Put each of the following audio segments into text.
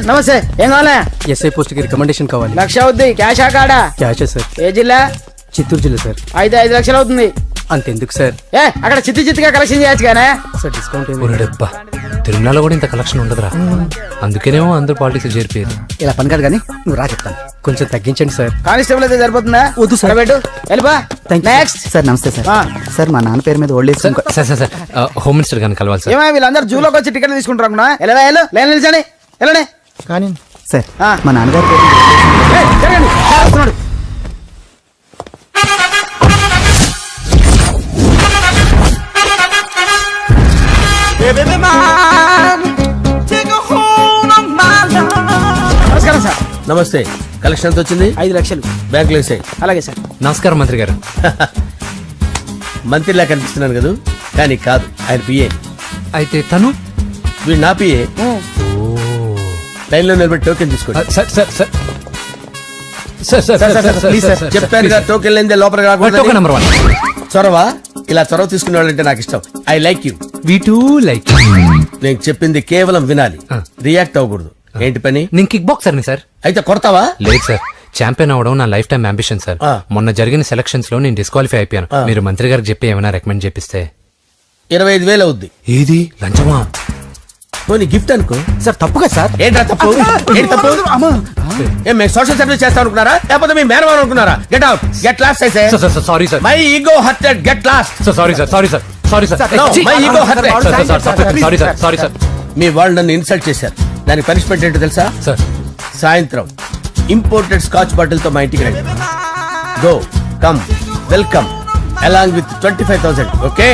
నమస్తే. ఏం కావాలా? ఎస్ఐ పోస్ట్ కి రికమెండేషన్ కావాలి. 1,00,000 అవుద్ది. క్యాషా కాడా? క్యాషే సార్. ఏ జిల్లా? చిత్తూరు జిల్లా సార్. అయితే 5 లక్షలు అవుతుంది. అంతెందుకు సార్? అక్కడ చిత్తుగా కలెక్షన్ చేయొచ్చు కానీ సార్ డిస్కౌంట్ డబ్బా తిరుమలలో కూడా ఇంత కలెక్షన్ ఉండదురా. అందుకేనేమో అందరూ పాలిటిక్స్ చేరిపోయారు. ఇలా పని కాదు కానీ నువ్వు రా చెప్తాను. కొంచెం తగ్గించండి సార్. కానిస్టేబుల్ అయితే సరిపోతుందా? వద్దు సార్. పెట్టు వెళ్ళిపా. నెక్స్ట్ సార్ నమస్తే సార్. సార్ మా నాన్న పేరు మీద old age sir sir sir home minister గారిని కలవాలి సార్. ఏమో వీళ్ళందరూ జూలోకి వచ్చి టికెట్ తీసుకుంటారు అనుకున్నా. లైన్ నిలిచండి. వెళ్ళండి. కానీ సార్ మా నాన్నగారి పేరు జరగండి. వస్తున్నాడు. నమస్కారం సార్. నమస్తే. కలెక్షన్ ఎంత వచ్చింది? 5 లక్షలు. బ్యాంకులో వేసాయి. అలాగే సార్. నమస్కారం మంత్రి గారు. మంత్రిలా కనిపిస్తున్నాను కదా, కానీ కాదు, ఆయన పిఏ. అయితే తను వీడు నా పిఏ. లైన్లో నిలబెట్టి టోకెన్ తీసుకోండి. సార్ సార్ సార్ చెప్పారుగా, టోకెన్ లేదే లోపలికి రాకూడదు. Token number 1. చొరవ. ఇలా చొరవ తీసుకునే వాళ్ళంటే నాకు ఇష్టం. I like you. We two like. నేను చెప్పింది కేవలం వినాలి, రియాక్ట్ అవ్వకూడదు. ఏంటి పని? నేను కిక్ బాక్సర్ని సార్. అయితే కొడతావా? లేదు సార్, ఛాంపియన్ అవడం నా లైఫ్ టైం అంబిషన్ సార్. మొన్న జరిగిన సెలక్షన్స్ లో నేను డిస్క్వాలిఫై అయిపోయాను. మీరు మంత్రి గారికి చెప్పి ఏమైనా రికమెండ్ చేపిస్తే. 25,000 అవుద్ది. ఏది లంచమా? పోనీ గిఫ్ట్ అనుకో. సార్ తప్పుగా సార్. ఏంట్రా తప్పు? ఏంటి తప్పు? ఏం మేము సోషల్ సర్వీస్ చేస్తాం అనుకున్నారా, లేకపోతే మీ మేనమాన్ అనుకున్నారా? Get out, get lost. అయితే sorry sir, my ego hurted, get lost. Sorry sir, sorry sir, sorry sir, my ego hurted. Sorry sir, sorry sir. మీ వాళ్ళు నన్ను ఇన్సల్ట్ చేశారు. దానికి పనిష్మెంట్ ఏంటో తెలుసా? సార్ సాయంత్రం ఇంపోర్టెడ్ స్కాచ్ బాటిల్ తో మా ఇంటికి రండి. Go come welcome along with 25,000. Okay?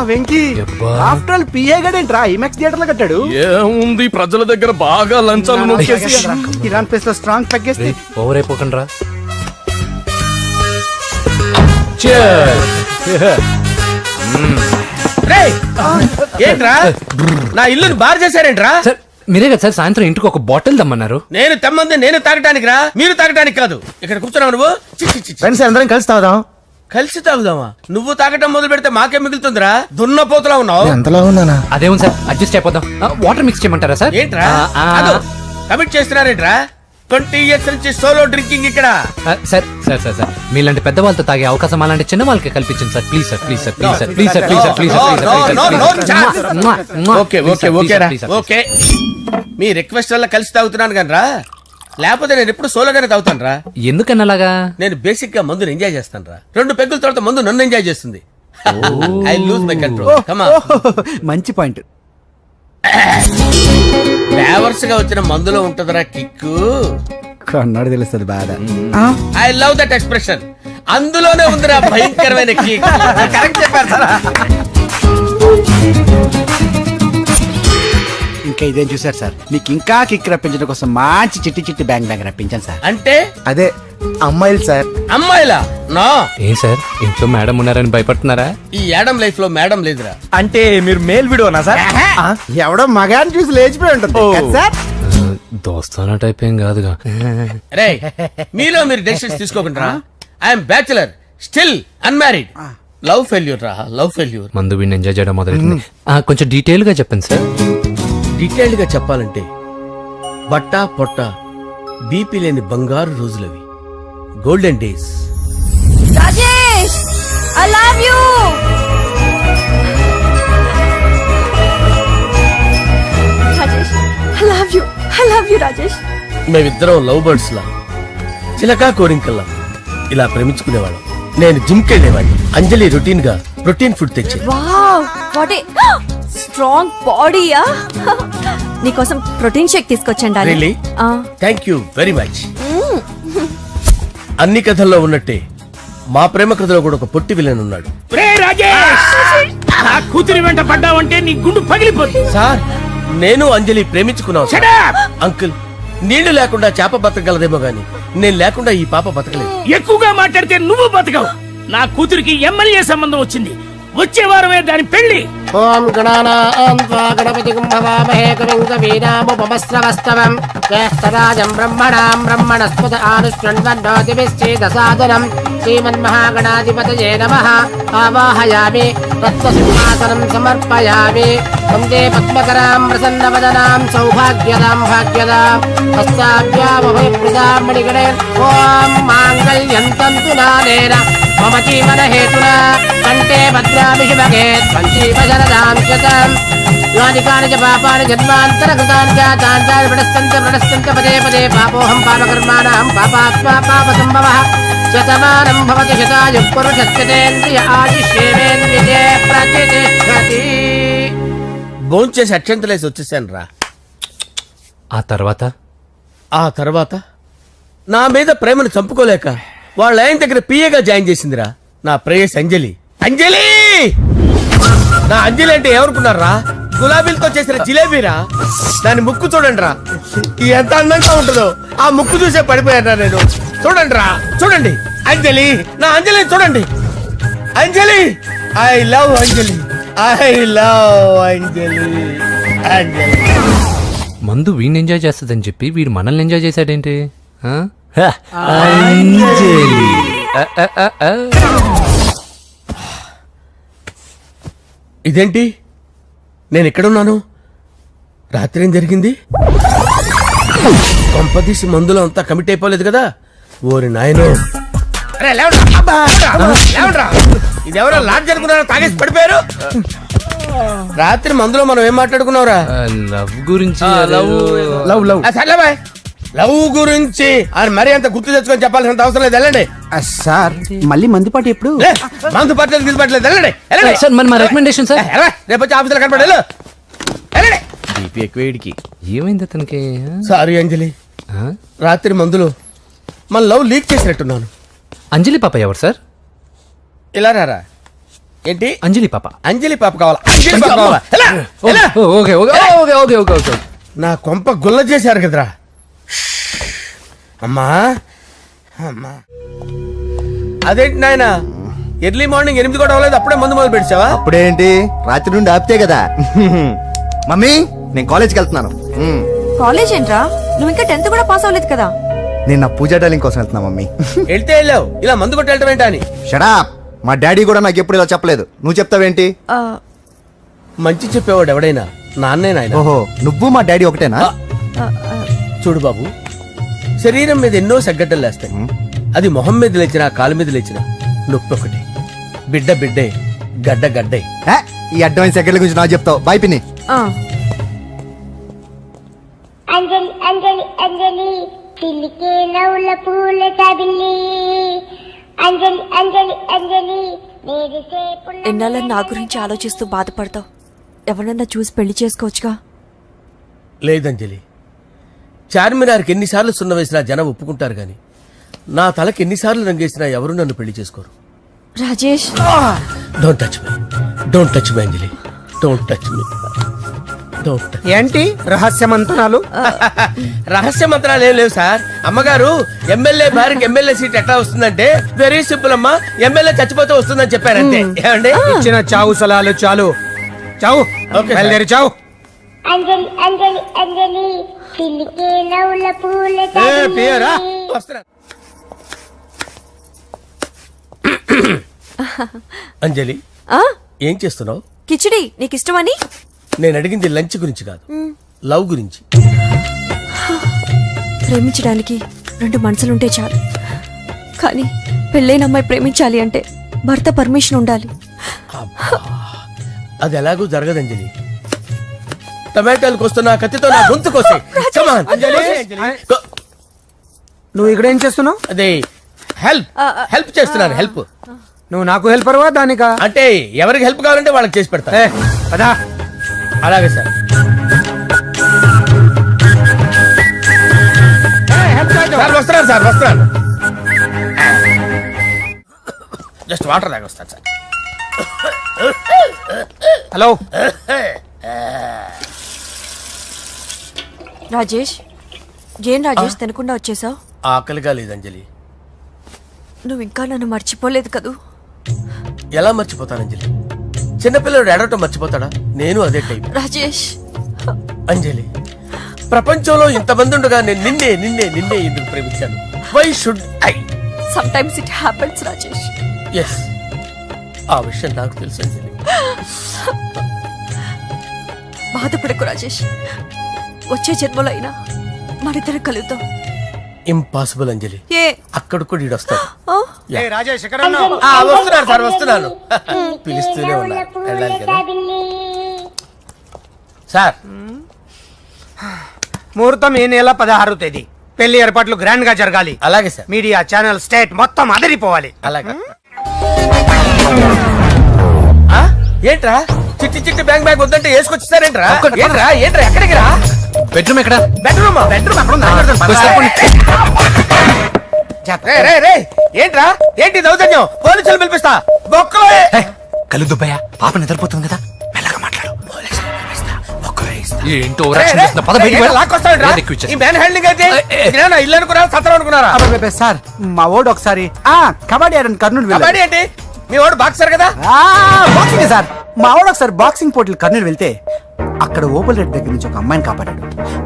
Venky after all PA గడేంట్రా ఇమెక్స్ థియేటర్ లో కట్టాడు. ఏముంది, ప్రజల దగ్గర బాగా లంచాలు నొక్కేసి ఇరాన్ ప్లేస్ లో స్ట్రాంగ్ తగ్గేస్తే ఓవర్ అయిపోకండి రా. ఏంట్రా నా ఇల్లుని బార్ చేశారేంట్రా? సార్ మీరే కదా సార్ సాయంత్రం ఇంటికి ఒక బాటిల్ దమ్మన్నారు. నేను తెమ్మంది నేను తాగటానికి రా, మీరు తాగటానికి కాదు. ఇక్కడ కూర్చున్నావు నువ్వు. ఫ్రెండ్స్ అందరం కలిసి తాగుదాం. కలిసి తాగుదామా? నువ్వు తాగటం మొదలు పెడితే మాకే మిగులుతుందిరా. దున్నపోతులా ఉన్నావు. ఎంతలా ఉన్నానా? అదేమో సార్ అడ్జస్ట్ అయిపోదాం. వాటర్ మిక్స్ చేయమంటారా సార్? ఏంట్రా కమిట్ చేస్తున్నారేంట్రా? 20 years నుంచి సోలో డ్రింకింగ్ ఇక్కడ. సార్ సార్ సార్ సార్ మీలాంటి పెద్ద వాళ్ళతో తాగే అవకాశం అలాంటి చిన్న వాళ్ళకి కల్పించండి sir. Please sir, please sir, please sir, please sir, please sir, please sir. Okay okay okay రా, ఓకే. మీ రిక్వెస్ట్ వల్ల కలిసి తాగుతున్నాను కానీ రా, లేకపోతే నేను ఎప్పుడు సోలోగానే తాగుతాను రా. ఎందుకన్నా అలాగా? నేను బేసిక్ గా మందుని ఎంజాయ్ చేస్తాను రా. 2 పెగ్గుల తర్వాత మందు నన్ను ఎంజాయ్ చేస్తుంది. I lose my control. Come on. మంచి పాయింట్. ఫ్లేవర్స్ గా వచ్చిన మందులో ఉంటదిరా కిక్కు. కన్నాడు తెలుస్తుంది బాధ. I love that expression. అందులోనే ఉందిరా భయంకరమైన కిక్. కరెక్ట్ చెప్పారు సార్. ఇంకా ఇదేం చూసారు సార్, మీకు ఇంకా కిక్ రప్పించడం కోసం మంచి చిట్టి చిట్టి బ్యాంగ్ బ్యాంగ్ రప్పించాను సార్. అంటే అదే అమ్మాయిలు సార్. అమ్మాయిలా? నా ఏం సార్ ఇంట్లో మేడం ఉన్నారని భయపడుతున్నారా? ఈ యాడమ్ లైఫ్ లో మేడం లేదురా. అంటే మీరు మేల్ వీడియోనా సార్? ఎవడో మగాన్ని చూసి లేచిపోయి ఉంటుంది కదా సార్. దోస్తానా టైప్ ఏం కాదుగా. రే మీలో మీరు డెసిషన్స్ తీసుకోకుండా. I'm bachelor, still unmarried. Love failure రా, లవ్ ఫెయిల్యూర్. మందు వీడిని ఎంజాయ్ చేయడం మొదలైంది. కొంచెం డీటెయిల్ గా చెప్పండి సార్. డీటెయిల్డ్ గా చెప్పాలంటే బట్టా పొట్ట బీపీ లేని బంగారు రోజులవి, golden days. Rajesh I love you. Rajesh I love you, I love you Rajesh. మేమిద్దరం లవ్ బర్డ్స్ లా, చిలకా కోరింకల్లా ఇలా ప్రేమించుకునేవాళ్ళం. నేను జిమ్ కెళ్ళేవాడిని. అంజలి రొటీన్ గా ప్రోటీన్ ఫుడ్ తెచ్చి. వావ్ వాట్ ఏ స్ట్రాంగ్ బాడీయా. నీకోసం ప్రోటీన్ షేక్ తీసుకొచ్చండి. Really? Thank you very much. అన్ని కథల్లో ఉన్నట్టే మా ప్రేమ కథలో కూడా ఒక పొట్టి విలన్ ఉన్నాడు. కూతురి వెంట పడ్డావంటే నీ గుండు పగిలిపోతుంది. సార్ నేను అంజలి ప్రేమించుకున్నాను. అంకుల్ నీళ్లు లేకుండా చేప బతకగలదేమో గాని నేను లేకుండా ఈ పాప బతకలేదు. ఎక్కువగా మాట్లాడితే నువ్వు బతకవు. నా కూతురికి ఎమ్మెల్యే సంబంధం వచ్చింది. వచ్చే వారమే దాని పెళ్లి. ఓం గణానాం త్వా గణపతిం భవామహే కవిం కవీనాముపమస్రవస్తవం జ్యేష్ఠరాజం బ్రహ్మణాం బ్రహ్మణస్పద ఆనుష్ణ్వన్నోతిభిశ్చేదసాదనం శ్రీమన్మహాగణాధిపతయే నమః ఆవాహయామి తత్వసింహాసనం సమర్పయామి వందే పద్మకరాం ప్రసన్నవదనాం సౌభాగ్యదాం భాగ్యదాం హస్తాభ్యామభయప్రదాం మణిగణే ఓం మాంగళ్యం తంతు నానేన మమ జీవన హేతునా కంటే భద్రామి శుభగే పంచీపశరదాం శతం యాని కాని చ పాపాని జన్మాంతరకృతాని చ తాని ప్రణశ్యంత పదే పదే పాపోహం పాపకర్మాణం పాపాత్మా పాపసంభవః శతమానం భవతి శతాయుః పురుషస్యతేంద్రియ ఆయుష్యేవేంద్రియే ప్రతిష్టతి. భోంచేసి అక్షంతలేసి వచ్చేసాను రా. ఆ తర్వాత నా మీద ప్రేమను చంపుకోలేక వాళ్ళ ఆయన దగ్గర పిఏగా జాయిన్ చేసిందిరా నా ప్రేయస్ అంజలి. అంజలి నా అంజలి అంటే ఎవరుకున్నారా? గులాబీలతో చేసిన జిలేబీరా. దాని ముక్కు చూడండి రా, ఎంత అందంగా ఉంటుందో. ఆ ముక్కు చూసే పడిపోయారా నేను. చూడండి రా, చూడండి అంజలి, నా అంజలిని చూడండి. Anjali, I love Anjali, I love Anjali. Anjali మందు వీడిని ఎంజాయ్ చేస్తుందని చెప్పి వీడు మనల్ని ఎంజాయ్ చేశాడేంటి? ఆ? ఇదేంటి, నేను ఎక్కడున్నాను? రాత్రి ఏం జరిగింది? కొంపదీసి మందులో అంతా కమిట్ అయిపోలేదు కదా? ఓరి నాయనో, ఇదెవరో లాడ్జ్ అనుకున్నారా? తాగేసి పడిపోయారు. రాత్రి మందులో మనం ఏం మాట్లాడుకున్నావురా? లవ్ గురించి లవ్ లవ్ సర్లే బాయ్, లవ్ గురించి ఆయన మరీ అంత గుర్తు తెచ్చుకొని చెప్పాల్సినంత అవసరం లేదు. వెళ్ళండి. సార్ మళ్ళీ మందుపాటి ఎప్పుడు? లే, మందు పట్టలేదు గిల్లు పట్టలేదు. వెళ్ళండి, వెళ్ళండి. సార్ మరి మా రికమెండేషన్ సార్. రేపు వచ్చి ఆఫీసులో కనపడి వెళ్ళు. వెళ్ళండి. ఏమైంది అతనికి? సారీ అంజలి, ఆ? రాత్రి మందులో మన లవ్ లీక్ చేసినట్టున్నాను. అంజలి పాప ఎవరు సార్? ఇలా రారా. ఏంటి? అంజలి పాప. అంజలి పాప కావాలా? అంజలి పాప కావాలా? ఎలా? ఎలా? Okay okay okay okay okay okay. నా కొంప గుల్ల చేశారు కదరా. అమ్మా అమ్మా, అదేంటి నాయన, ఎర్లీ మార్నింగ్ 8 కూడా అవ్వలేదు, అప్పుడే మందు మొదలు పెడిచావా? అప్పుడేంటి, రాత్రి నుండి ఆపితే కదా. మమ్మీ, నేను కాలేజ్కి వెళ్తున్నాను. కాలేజ్ ఏంట్రా, నువ్వు ఇంకా 10th కూడా పాస్ అవ్వలేదు కదా. నేను నా పూజా డాలింగ్ కోసం వెళ్తున్నా మమ్మీ. వెళ్తే వెళ్ళావు, ఇలా మందు కొట్టి వెళ్ళటం ఏంటా అని. షడా, మా డాడీ కూడా నాకు ఎప్పుడు ఇలా చెప్పలేదు. నువ్వు చెప్తావేంటి? ఆ, మంచి చెప్పేవాడు ఎవడైనా నాన్నే నాయన. ఓహో, నువ్వు మా డాడీ ఒకటేనా? ఆ, ఆ, చూడు బాబు, శరీరం మీద ఎన్నో సగ్గడ్డలు లేస్తాయి. అది మొహం మీద లేచినా కాలు మీద లేచినా నొప్పి ఒకటి. బిడ్డ బిడ్డే, గడ్డ గడ్డే. ఏ, ఈ అడ్వాన్స్ సెకండ్ల గురించి నాకు చెప్తావు. బాయ్ పిన్ని. ఆ. అంజలి అంజలి అంజలి పిల్లికే నవ్వుల పూల తబిల్లి అంజలి అంజలి అంజలి నేరిసే పుల్ల. ఎన్నాళ్ళని నా గురించి ఆలోచిస్తూ బాధపడతావు. ఎవరన్నా చూసి పెళ్లి చేసుకోవచ్చుగా. లేదంజలి, చార్మినార్కి ఎన్నిసార్లు సున్న వేసినా జనం ఒప్పుకుంటారు గాని నా తలకి ఎన్నిసార్లు రంగేసినా ఎవరు నన్ను పెళ్లి చేసుకోరు. Rajesh, don't touch me, don't touch me Anjali, don't touch me, don't touch. ఏంటి రహస్య మంతనాలు? రహస్య మంత్రాలు ఏం లేవు సార్. అమ్మగారు ఎమ్మెల్యే భార్యకి ఎమ్మెల్యే సీట్ ఎట్లా వస్తుందంటే వెరీ సింపుల్ అమ్మా, ఎమ్మెల్యే చచ్చిపోతే వస్తుందని చెప్పారంతే. ఏమండి? ఇచ్చిన చావు సలాలు చాలు. చావు, ఓకే, బయలుదేరి చావు. అంజలి అంజలి అంజలి పిల్లికే నవ్వుల పూల పియరా? తబిల్లి వస్తున్నా. అంజలి, ఆ, ఏం చేస్తున్నావు? కిచిడి నీకు ఇష్టమని. నేను అడిగింది లంచ్ గురించి కాదు, లవ్ గురించి. ప్రేమించడానికి 2 మనసులుంటే చాలు, కానీ పెళ్ళైన అమ్మాయి ప్రేమించాలి అంటే భర్త పర్మిషన్ ఉండాలి. అది ఎలాగూ జరగదు అంజలి. టమాటాలకు వస్తున్న కత్తితో నా గొంతు కోసే. నువ్వు ఇక్కడ ఏం చేస్తున్నావు? అదే హెల్ప్ హెల్ప్ చేస్తున్నాను. హెల్ప్ నువ్వు నాకు హెల్పర్వా దానికా? అంటే ఎవరికి హెల్ప్ కావాలంటే వాళ్ళకి చేసి పెడతా. ఏ, పదా. అలాగే సార్. సార్ వస్తున్నాను, సార్ వస్తున్నాను. జస్ట్ వాటర్ తాగి వస్తాను సార్. హలో. రాజేష్, ఏం రాజేష్ తినకుండా వచ్చేసావు? ఆకలిగా లేదు అంజలి. నువ్వు ఇంకా నన్ను మర్చిపోలేదు కదూ. ఎలా మర్చిపోతాను అంజలి? చిన్నపిల్లడు ఏడవటం మర్చిపోతాడా? నేను అదే టైప్. రాజేష్, అంజలి, ప్రపంచంలో ఇంతమంది ఉండగా నేను నిన్నే నిన్నే నిన్నే ఎందుకు ప్రేమించాను? Why should I? Sometimes it happens Rajesh. Yes, ఆ విషయం నాకు తెలుసు అంజలి. బాధపడకు రాజేష్, వచ్చే జన్మలో అయినా మనిద్దరం కలుద్దాం. ఇంపాసిబుల్ అంజలి, ఏ అక్కడ కూడా ఈడు వస్తాడు. ఆ? రాజేష్ ఎక్కడ వస్తున్నాను సార్, వస్తున్నాను. పిలుస్తూనే ఉన్నా, వెళ్ళాలి కదా సార్. ముహూర్తం ఈ నెల 16వ తేదీ. పెళ్లి ఏర్పాట్లు గ్రాండ్ గా జరగాలి. అలాగే సార్, మీడియా ఛానల్ స్టేట్ మొత్తం అదిరిపోవాలి. అలాగే. ఆ? ఏంట్రా చిట్టి చిట్టి బ్యాంక్ బ్యాగ్ వద్దంటే వేసుకొచ్చేసారేంట్రా? ఏంట్రా ఏంట్రా ఎక్కడికి రా? బెడ్రూమ్ ఎక్కడ? బెడ్రూమ్ అక్కడ ఉంది. ఏంట్రా ఏంటి దౌర్జన్యం? పోలీసులు పిలిపిస్తా. బొక్కలో కలు దుబ్బయ్య, పాప నిద్రపోతుంది కదా, మెల్లగా మాట్లాడు. ఏంటో ఓవరాక్షన్ చేస్తున్నా. పద బయటికి వెళ్ళు. ఏది ఎక్కువ ఇచ్చేస్తా. ఈ మ్యాన్ హ్యాండింగ్ అయితే ఇదేనా ఇల్లు అనుకున్నారా, సత్రం అనుకున్నారా? అబ్బబ్బబ్బే, సార్ మా ఓడు ఒకసారి కబడ్డీ ఆడని కర్నూలు వెళ్ళాడు. కబడ్డీ ఏంటి? మీ వాడు బాక్సర్ కదా? Boxing sir. మా వాడు ఒకసారి బాక్సింగ్ పోటీలు కర్నూలు వెళ్తే అక్కడ ఓపెల్ రెడ్డి దగ్గర నుంచి ఒక అమ్మాయిని కాపాడాడు.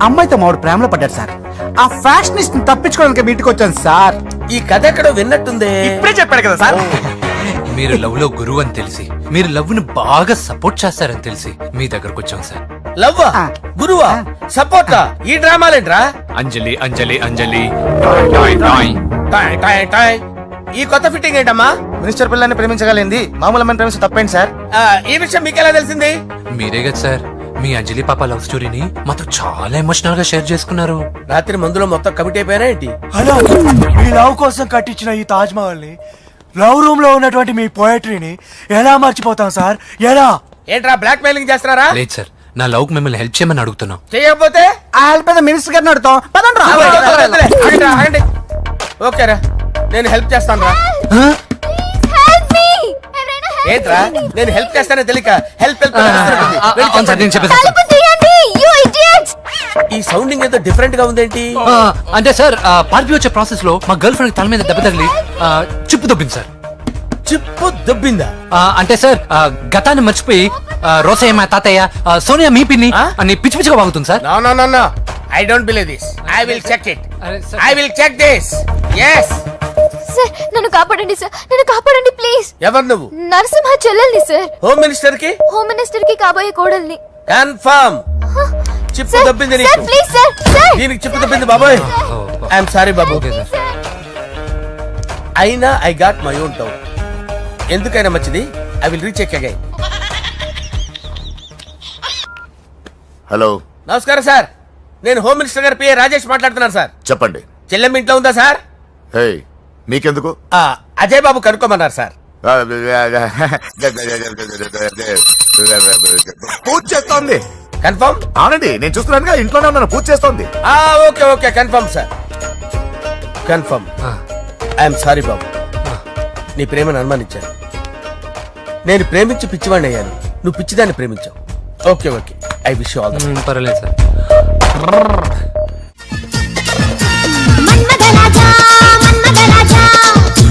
అమ్మాయితో మా వాడు ప్రేమలో పడ్డాడు సార్. ఆ ఫ్యాషనిస్ట్ తప్పించుకోవడానికి మీటికి వచ్చాను సార్. ఈ కథ ఎక్కడో విన్నట్టుంది. ఇప్పుడే చెప్పాడు కదా సార్. మీరు లవ్ లో గురువు అని తెలిసి, మీరు లవ్ ని బాగా సపోర్ట్ చేస్తారని తెలిసి మీ దగ్గరకు వచ్చాం సార్. లవ్వా, గురువా, సపోర్టా? ఈ డ్రామాలేంట్రా? అంజలి అంజలి అంజలి. టాయ్ టాయ్ టాయ్. ఈ కొత్త ఫిట్టింగ్ ఏంటమ్మా? మినిస్టర్ పిల్లని ప్రేమించగలిగింది మామూలు అమ్మని ప్రేమించి తప్పేంటి సార్? ఈ విషయం మీకెలా తెలిసింది? మీరే కదా సార్ మీ అంజలి పాప లవ్ స్టోరీని మాతో చాలా ఎమోషనల్ గా షేర్ చేసుకున్నారు. రాత్రి మందులో మొత్తం కమిట్ అయిపోయారా ఏంటి? హలో, మీ లవ్ కోసం కట్టించిన ఈ తాజ్ మహల్ ని, లవ్ రూమ్ లో ఉన్నటువంటి మీ పోయట్రీని ఎలా మర్చిపోతాం సార్? ఎలా? ఏంట్రా బ్లాక్ మెయిలింగ్ చేస్తున్నారా? లేదు సార్, నా లవ్ మిమ్మల్ని హెల్ప్ చేయమని అడుగుతున్నాం. చేయకపోతే ఆ హెల్ప్ అయితే మినిస్టర్ గారిని అడుగుతాం. పదండి రా. ఆగండి, ఆగండి. ఓకేరా, నేను హెల్ప్ చేస్తాను రా. ఏంట్రా నేను హెల్ప్ చేస్తానని తెలియక హెల్ప్ హెల్ప్ అవును సార్, నేను చెప్పేసి ఈ సౌండింగ్ ఏదో డిఫరెంట్ గా ఉందేంటి? అంటే సార్ పార్టీ వచ్చే ప్రాసెస్ లో మా గర్ల్ ఫ్రెండ్ తల మీద దెబ్బ తగిలి చిప్పు దొబ్బింది సార్. చిప్పు దొబ్బిందా? అంటే సార్ గతాన్ని మర్చిపోయి రోసయ్య మా తాతయ్య, సోనియా మీ పిన్ని అని పిచ్చి పిచ్చిగా వాగుతుంది sir. No no no no, I don't believe this. I will check it. I will check this. yes. Sir నన్ను కాపాడండి సార్, నన్ను కాపాడండి ప్లీజ్. ఎవరు నువ్వు? నరసింహ చెల్లెల్ని సార్, హోమ్ మినిస్టర్ కి హోమ్ మినిస్టర్ కి కాబోయే కోడల్ని. కన్ఫర్మ్ చిప్పు దొబ్బింది నీకు. ప్లీజ్ సార్, సార్ దీనికి చిప్పు దొబ్బింది బాబోయ్. ఐఎమ్ సారీ బాబు. అయినా I got my own doubt. ఎందుకైనా మంచిది, I will recheck again. Hello, నమస్కారం సార్, నేను హోమ్ మినిస్టర్ గారు పిఏ రాజేష్ మాట్లాడుతున్నాను సార్. చెప్పండి. చెల్లెమ్మ ఇంట్లో ఉందా సార్? హే, మీకెందుకు? అజయ్ బాబు కనుక్కోమన్నారు సార్. పూజ చేస్తోంది. కన్ఫర్మ్? అవునండి, నేను చూస్తున్నానుగా, ఇంట్లోనే ఉన్నాను, పూజ చేస్తోంది. Okay okay, confirm sir, confirm. I'm sorry బాబు, నీ ప్రేమను అనుమానించాను. నేను ప్రేమించి పిచ్చివాడిని అయ్యాను, నువ్వు పిచ్చిదాన్ని ప్రేమించావు. Okay okay, I wish you all the best. పర్వాలేదు సార్. మన్మథరాజా మన్మథరాజా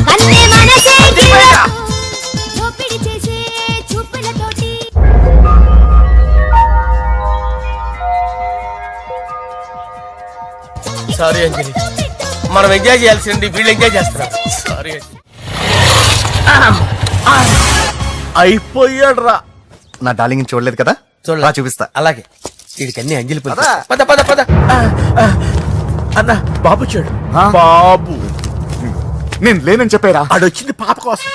కన్నే మనసే దోపిడి చేసే చూపులతోటి. సారీ అంజలి, మనం ఎంజాయ్ చేయాల్సింది వీళ్ళు ఎంజాయ్ చేస్తున్నారు. సారీ అంజలి. అయిపోయాడు రా. నా డార్లింగ్ చూడలేదు కదా, చూడరా చూపిస్తా. అలాగే, వీడికి అన్ని అంజలి పద పద పద పద. అన్న బాబు చూడు. బాబు నేను లేనని చెప్పారా? ఆడొచ్చింది పాప కోసం.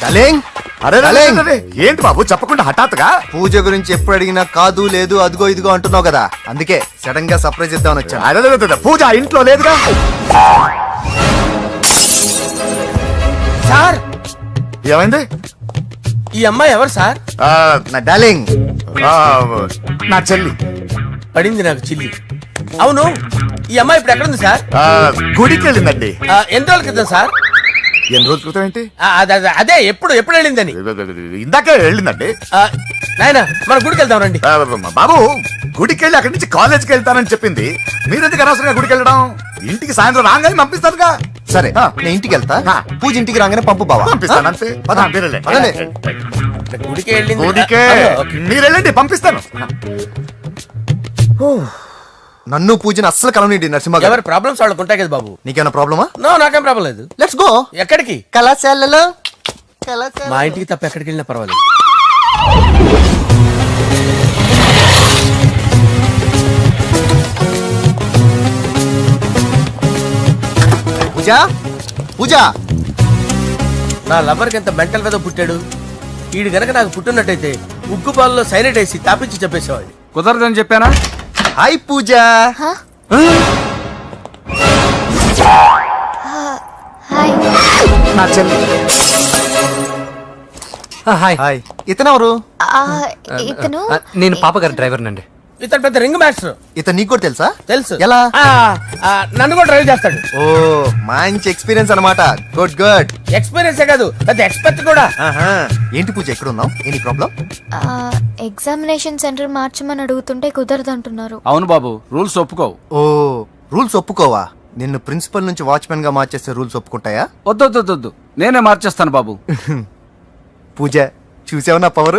డార్లింగ్, అరే ఏంటి బాబు చెప్పకుండా హఠాత్తుగా? పూజ గురించి ఎప్పుడు అడిగినా కాదు లేదు అదిగో ఇదిగో అంటున్నావు కదా, అందుకే సడన్ గా సర్ప్రైజ్ ఇద్దామని వచ్చాను. అరే పూజ ఇంట్లో లేదుగా. సార్ ఏమైంది? ఈ అమ్మాయి ఎవరు సార్? నా డార్లింగ్, నా చెల్లి. పడింది నాకు చిల్లి. అవును, ఈ అమ్మాయి ఇప్పుడు ఎక్కడ ఉంది సార్? గుడికి వెళ్ళిందండి. ఎన్ని రోజుల క్రితం సార్? ఎన్ని రోజుల క్రితం ఏంటి? అదే ఎప్పుడు ఎప్పుడు వెళ్ళిందని. ఇందాకే వెళ్ళిందండి. నాయన మన గుడికి వెళ్దాం రండి. బాబు గుడికి వెళ్ళి అక్కడి నుంచి కాలేజ్కి వెళ్తానని చెప్పింది. మీరెందుకు అనవసరంగా గుడికి వెళ్ళడం? ఇంటికి సాయంత్రం రాగానే పంపిస్తారుగా. సరే నేను ఇంటికి వెళ్తా, పూజ ఇంటికి రాగానే పంపు బావా. పంపిస్తాను అంతే. గుడికి వెళ్ళింది. గుడికే మీరు వెళ్ళండి, పంపిస్తాను. నన్ను పూజని అస్సలు కలవనిండి నరసింహ గారు. ఎవరి ప్రాబ్లమ్స్ వాళ్ళకు ఉంటాయి కదా బాబు. నీకేమైనా ప్రాబ్లమా? నో, నాకేం ప్రాబ్లం లేదు. Let's go. ఎక్కడికి? కళాశాలలో మా ఇంటికి తప్ప ఎక్కడికి వెళ్ళినా పర్వాలేదు. పూజ పూజ. నా లవర్కి ఎంత మెంటల్ మీద పుట్టాడు. వీడు గనక నాకు పుట్టినట్టయితే ఉగ్గు పాలలో సైనట్ వేసి తాపించి చెప్పేసేవాడిని. కుదరదని చెప్పానా? హాయ్ పూజ. హాయ్. నా చెల్లి. హాయ్. హాయ్. ఇతనెవరు? ఇతను నేను పాప గారి డ్రైవర్ నండి. ఇతను పెద్ద రింగ్ మాస్టర్. ఇతను నీకు కూడా తెలుసా? తెలుసు. ఎలా? నన్ను కూడా డ్రైవ్ చేస్తాడు. ఓ మంచి ఎక్స్పీరియన్స్ అన్నమాట. Good good. ఎక్స్పీరియన్సే కాదు, పెద్ద ఎక్స్పర్ట్ కూడా. ఏంటి పూజ ఎక్కడ ఉన్నావు? Any problem? ఎగ్జామినేషన్ సెంటర్ మార్చమని అడుగుతుంటే కుదరదంటున్నారు. అవును బాబు, రూల్స్ ఒప్పుకోవు. ఓ రూల్స్ ఒప్పుకోవా? నిన్ను ప్రిన్సిపల్ నుంచి వాచ్మెన్ గా మార్చేస్తే రూల్స్ ఒప్పుకుంటాయా? వద్దు, నేనే మార్చేస్తాను బాబు. పూజ చూసావు నా పవర్?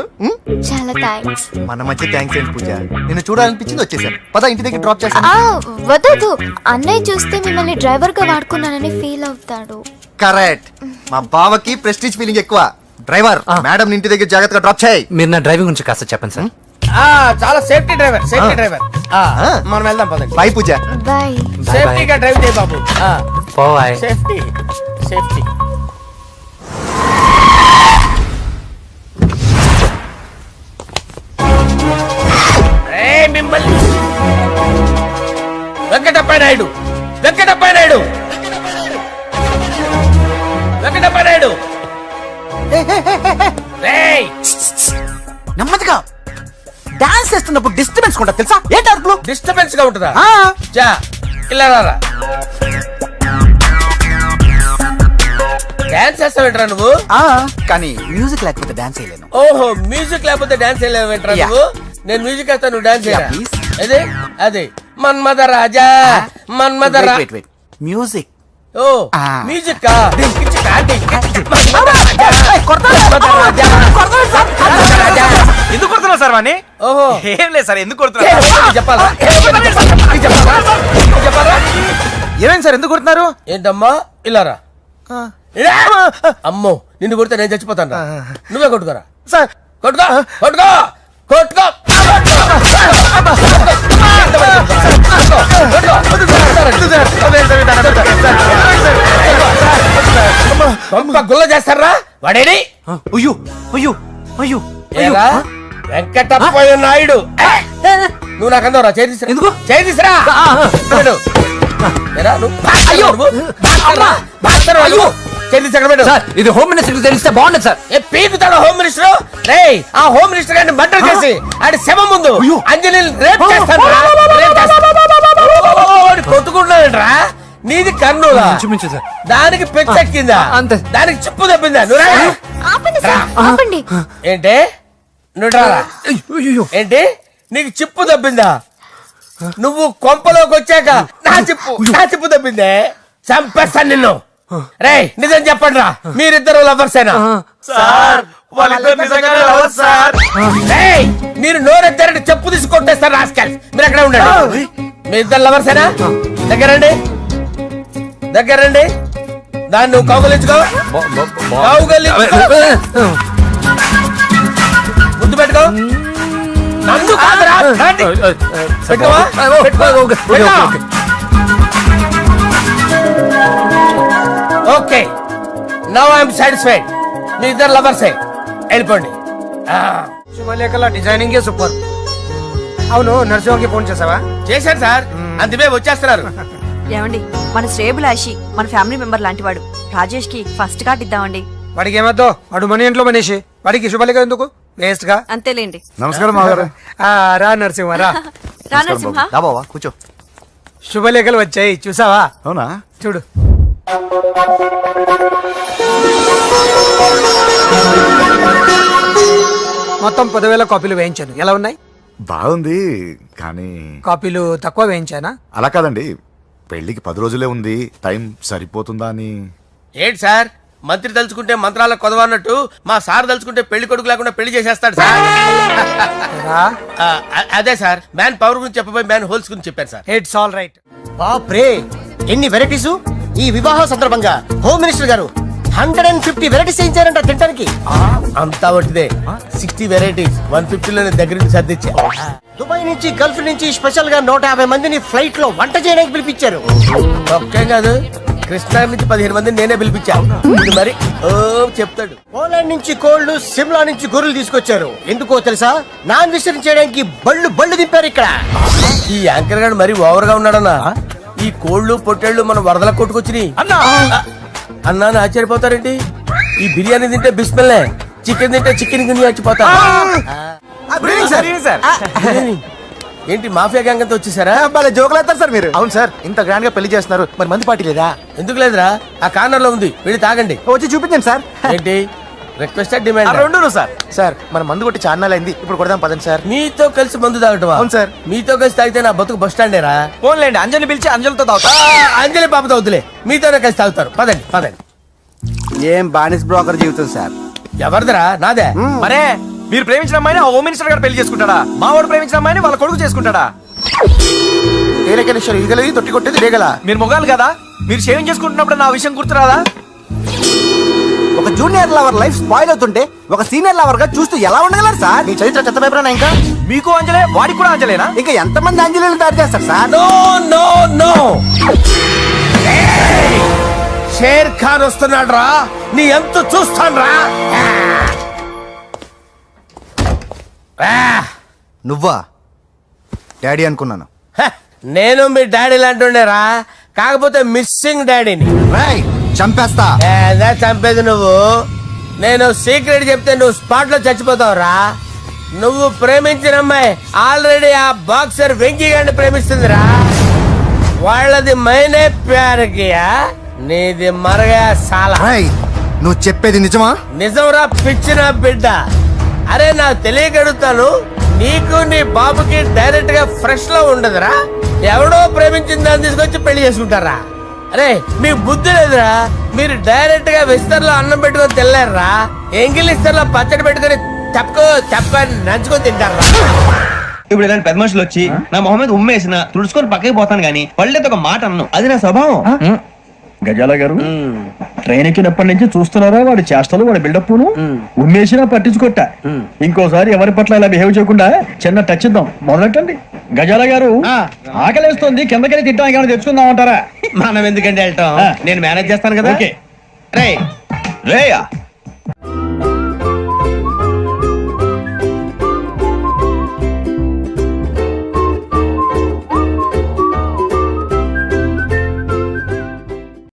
చాలా థ్యాంక్స్. మన మధ్య థ్యాంక్స్ ఏంటి పూజ, నిన్ను చూడాలనిపించింది వచ్చేసాను. పద ఇంటి దగ్గర డ్రాప్ చేస్తాను. వద్దు, అన్నయ్య చూస్తే మిమ్మల్ని డ్రైవర్ గా వాడుకున్నానని ఫీల్ అవుతాడు. కరెక్ట్. మా బావకి ప్రెస్టీజ్ ఫీలింగ్ ఎక్కువ. డ్రైవర్ మేడం ఇంటి దగ్గర జాగ్రత్తగా డ్రాప్ చేయి. మీరు నా డ్రైవింగ్ గురించి కాస్త చెప్పండి సార్. చాలా సేఫ్టీ డ్రైవర్. మనం వెళ్దాం పదండి. బాయ్ పూజ. బాయ్. సేఫ్టీగా డ్రైవ్ చేయి బాబు. బాయ్. Safety safety. మిమ్మల్ని వెంకటప్ప నాయుడు. రేయ్, నెమ్మదిగా డాన్స్ చేస్తున్నప్పుడు డిస్టర్బెన్స్ కూడా తెలుసా? ఏంటి అరుపులు? డిస్టర్బెన్స్ గా ఉంటుందా? ఆ, జా ఇలా రారా. డాన్స్ చేస్తావేంట్రా నువ్వు? కానీ మ్యూజిక్ లేకపోతే డాన్స్ చేయలేను. ఓహో, మ్యూజిక్ లేకపోతే డాన్స్ వేయలేవేంట్రా Yeah. నువ్వు? నేను మ్యూజిక్ వేస్తా, నువ్వు డాన్స్ చేయరా? Yeah, please. అదే అదే మన్మద రాజా. మన్మద రా. Wait. మ్యూజిక్. ఓ మ్యూజిక్ కా? మన్మద రాజా. ఎందుకు కొడుతున్నా సార్ వాణ్ణి? ఓహో, ఏం లేదు సార్, ఎందుకు కొడుతున్నా? చెప్పాలా? ఏమైంది సార్, ఎందుకు కొడుతున్నారు? ఏంటమ్మా ఇలా రా. అమ్మో, నిన్ను కొడితే నేను చచ్చిపోతాను. నువ్వే కొట్టుకోరా. సార్ కొట్టుకో కొట్టుకో కొట్టుకో. గుల్ల చేస్తారా వాడేడి? అయ్యో అయ్యో అయ్యో ఏరా, వెంకటప్పయ్య నాయుడు. నువ్వు నాకు అందరా చేతిసిరా. ఎందుకు? చేతిసిరా. సార్ ఇది హోమ్ మినిస్టర్ తెలిస్తే బాగుండదు సార్. పీకుతాడు home minister. రేయ్, ఆ హోమ్ మినిస్టర్ గారిని మర్డర్ చేసి ఆడి శవం ముందు అంజలి రేప్ చేస్తాను. కొట్టుకుంటున్నాడంట్రా. నీది కర్నూలా? ఇంచుమించు సార్. దానికి పెచ్చెక్కిందా? అంతే. దానికి చిప్పు తప్పిందా? నువ్వు రా. ఆపండి సార్, ఆపండి. ఏంటి? నువ్వు రారా. ఏంటి? నీకు చిప్పు తప్పిందా? నువ్వు కొంపలోకి వచ్చాక నా చిప్పు తప్పిందే. చంపేస్తాను నిన్ను. రేయ్, నిజం చెప్పండి రా, మీరిద్దరు లవర్సేనా? రేయ్, మీరు నోరెత్తారంటే చెప్పు తీసి కొట్టేస్తారు రాస్కల్. మీరు ఎక్కడ ఉండండి. మీ ఇద్దరు లవర్సేనా? దగ్గరండి. దాన్ని నువ్వు కౌగలించుకో. ముందు పెట్టుకో. నన్ను కాదురా. పెట్టుకోవా? Okay, now I'm satisfied. మీ ఇద్దరు లవర్సే, వెళ్ళిపోండి. శుభలేఖల డిజైనింగ్ సూపర్. అవును, నర్సింహకి ఫోన్ చేసావా? చేశాను సార్, అందుకే వచ్చేస్తున్నారు. ఏమండి, మన శ్రేయబులాషి మన ఫ్యామిలీ మెంబర్ లాంటి వాడు. రాజేష్ కి ఫస్ట్ కార్డ్ ఇద్దామండి. వాడికి ఏమద్దో, వాడు మన ఇంట్లో మనిషి. వాడికి శుభలేఖ ఎందుకు? వేస్ట్ గా. అంతేలేండి. నమస్కారం మాగారు. రా నరసింహ రా. రా నరసింహ. బావా కూర్చో. శుభలేఖలు వచ్చాయి, చూసావా? అవునా? చూడు. మొత్తం 10,000 కాపీలు వేయించాను. ఎలా ఉన్నాయి? బాగుంది, కానీ కాపీలు తక్కువ వేయించానా? అలా కాదండి, పెళ్లికి 10 రోజులే ఉంది, టైం సరిపోతుందా అని. ఏంటి సార్, మంత్రి తలుచుకుంటే మంత్రాల కొదవన్నట్టు మా సార్ తలుచుకుంటే పెళ్లి కొడుకు లేకుండా పెళ్లి చేసేస్తాడు సార్. అదే సార్ మ్యాన్ పవర్ గురించి చెప్పబోయి మ్యాన్ హోల్స్ గురించి చెప్పాను సార్. It's all right. బాప్రే ఎన్ని వెరైటీస్! ఈ వివాహ సందర్భంగా హోమ్ మినిస్టర్ గారు 150 వెరైటీస్ చేయించారంట తినడానికి. అంతా ఒకటిదే 60 వెరైటీస్ 150లోనే దగ్గర నుంచి సర్దిచ్చా. దుబాయ్ నుంచి గల్ఫ్ నుంచి స్పెషల్ గా 150 మందిని ఫ్లైట్ లో వంట చేయడానికి పిలిపించారు. ఒక్కే కాదు కృష్ణా నుంచి 15 మందిని నేనే పిలిపించాను. ఇది మరి ఓ చెప్తాడు. పోలాండ్ నుంచి కోళ్లు, సిమ్లా నుంచి గొర్రెలు తీసుకొచ్చారు. ఎందుకో తెలుసా? నాన్ వెజిటేరియన్ చేయడానికి బళ్ళు దింపారు ఇక్కడ. ఈ యాంకర్ గారు మరి ఓవర్ గా ఉన్నాడన్నా. ఈ కోళ్లు పొట్టేళ్లు మన వరదల కొట్టుకొచ్చినాయి అన్నా ఆశ్చర్యపోతారేంటి? ఈ బిర్యానీ తింటే బిస్మిల్లే, చికెన్ తింటే చికెన్ గిన్నె చచ్చిపోతా. ఏంటి మాఫియా గ్యాంగ్ అంతా వచ్చేసారా? జోకులు వేస్తారు సార్ మీరు. అవును సార్, ఇంత గ్రాండ్ గా పెళ్లి చేస్తున్నారు, మరి మంది పార్టీ లేదా? ఎందుకు లేదురా, ఆ కార్నర్ లో ఉంది, వెళ్ళి తాగండి. వచ్చి చూపించండి సార్. ఏంటి రిక్వెస్ట్ డిమాండ్? రెండు సార్. సార్ మన మందు కొట్టి చాన్నాలు అయింది, ఇప్పుడు కొడదాం పదండి సార్. మీతో కలిసి మందు తాగటమా? అవును సార్. మీతో కలిసి తాగితే నా బతుకు బస్ స్టాండేరా? ఫోన్లేండి, అంజలిని పిలిచి అంజలితో తాగుతా. అంజలి పాపతో వద్దులే, మీతోనే కలిసి తాగుతారు. పదండి పదండి. ఏం బానిస్ బ్రోకర్ జీవితం సార్. ఎవరిదిరా? నాదే. మరే మీరు ప్రేమించిన అమ్మాయిని ఆ హోమ్ మినిస్టర్ గారు పెళ్లి చేసుకుంటాడా? మా వాడు ప్రేమించిన అమ్మాయిని వాళ్ళ కొడుకు చేసుకుంటాడా? ఈగలవి తొట్టి కొట్టేది రేగల. మీరు మొగాలు కదా, మీరు షేవింగ్ చేసుకుంటున్నప్పుడు నా విషయం గుర్తురాదా? ఒక జూనియర్ లవర్ లైఫ్ స్పాయిల్ అవుతుంటే ఒక సీనియర్ లవర్ గా చూస్తూ ఎలా ఉండగలరు సార్? మీ చరిత్ర చెత్త పేపర్ ఇంకా మీకు అంజలే, వాడికి కూడా అంజలేనా? ఇంకా ఎంతమంది అంజలిని తయారు చేస్తారు sir? No no no, Sher Khan వస్తున్నాడు రా, నీ ఎంత చూస్తాను రా. నువ్వా డాడీ అనుకున్నాను. నేను మీ డాడీ లాంటి రా, కాకపోతే మిస్సింగ్ డాడీని. చంపేస్తా. చంపేది నువ్వు. నేను సీక్రెట్ చెప్తే నువ్వు స్పాట్ లో చచ్చిపోతావు రా. నువ్వు ప్రేమించిన అమ్మాయి ఆల్రెడీ ఆ బాక్సర్ వెంకీ గారిని ప్రేమిస్తుందిరా. వాళ్ళది మైనే ప్యార్ కియా, నీది మరగా సాలా. నువ్వు చెప్పేది నిజమా? నిజంరా పిచ్చిన బిడ్డ. అరే నాకు తెలియగడుగుతాను, నీకు నీ బాబుకి డైరెక్ట్ గా ఫ్రెష్ లో ఉండదురా. ఎవడో ప్రేమించిన దాన్ని తీసుకొచ్చి పెళ్లి చేసుకుంటారా? అరే మీకు బుద్ధి లేదురా. మీరు డైరెక్ట్ గా విస్తర్లో అన్నం పెట్టుకొని తినలేరురా. ఎంగిలిస్తర్లో పచ్చడి పెట్టుకొని తప్పుకొని నంచుకొని తింటారా. ఇప్పుడు ఇలాంటి పెద్ద మనుషులు వచ్చి నా మొహం మీద ఉమ్మేసిన తుడుచుకొని పక్కకి పోతాను గానీ పళ్ళేతో ఒక మాట అన్ను, అది నా స్వభావం. గజాల గారు ట్రైన్ ఎక్కినప్పటి నుంచి చూస్తున్నారా వాడి చేష్టలు, వాడి బిల్డప్ను. ఉమ్మేసినా పట్టించుకోట. ఇంకోసారి ఎవరి పట్ల ఇలా బిహేవ్ చేయకుండా చిన్న టచ్ ఇద్దాం, మొదలెట్టండి. గజాల గారు ఆకలేస్తుంది, కిందకెళ్ళి తింటానికి ఏమైనా తెచ్చుకుందామంటారా? మనం ఎందుకంటే వెళ్ళటం, నేను మేనేజ్ చేస్తాను కదా. ఓకే. రే